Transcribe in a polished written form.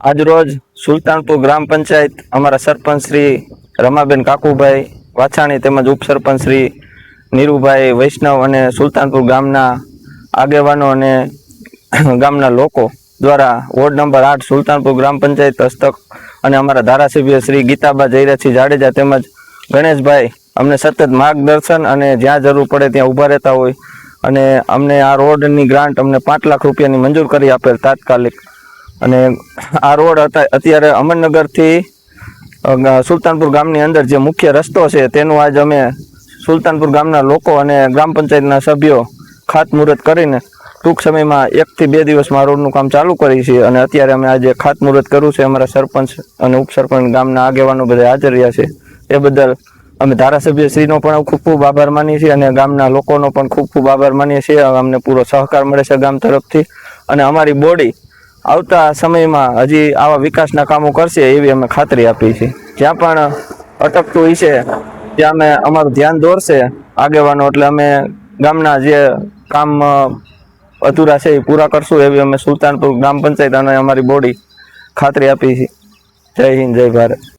આજરોજ સુલતાનપુર ગ્રામ પંચાયત અમારા સરપંચ શ્રી રમાબેન કાકુભાઈ વાછાણી તેમજ ઉપસરપંચ શ્રી નીરુભાઈ વૈષ્ણવ અને સુલતાનપુર ગામના આગેવાનો અને ગામના લોકો દ્વારા વોર્ડ નંબર 8 સુલતાનપુર ગ્રામ પંચાયત હસ્તક અને અમારા ધારાસભ્ય શ્રી ગીતાબા જયરાજસિંહ જાડેજા તેમજ ગણેશભાઈ અમને સતત માર્ગદર્શન અને જ્યાં જરૂર પડે ત્યાં ઊભા રહેતા હોય અને અમને આ રોડની ગ્રાન્ટ અમને 5 લાખ રૂપિયાની મંજૂર કરી આપેલ તાત્કાલિક। અને આ રોડ અત્યારે અમરનગરથી સુલતાનપુર ગામની અંદર જે મુખ્ય રસ્તો છે તેનું આજ અમે સુલતાનપુર ગામના લોકો અને ગ્રામ પંચાયતના સભ્યો ખાતમુહૂર્ત કરીને ટૂંક સમયમાં 1 થી 2 દિવસમાં રોડનું કામ ચાલુ કરી છે। અને અત્યારે અમે આજે ખાતમુહૂર્ત કર્યું છે। અમારા સરપંચ અને ઉપસરપંચ ગામના આગેવાનો બધા હાજર રહ્યા છે। એ બદલ અમે ધારાસભ્ય શ્રીનો પણ ખૂબ ખૂબ આભાર માનીએ છીએ અને ગામના લોકોનો પણ ખૂબ ખૂબ આભાર માનીએ છીએ। અમને પૂરો સહકાર મળે છે ગામ તરફથી અને અમારી બોડી આવતા સમયમાં હજી આવા વિકાસના કામો કરશે એવી અમે ખાતરી આપી છે। જ્યાં પણ અટકતું હોય છે ત્યાં અમે અમારું ધ્યાન દોરશે આગેવાનો, એટલે અમે ગામના જે કામ અધૂરા છે એ પૂરા કરશું એવી અમે સુલતાનપુર ગ્રામ પંચાયત અને અમારી બોડી ખાતરી આપી છે। જય હિન્દ, જય ભારત।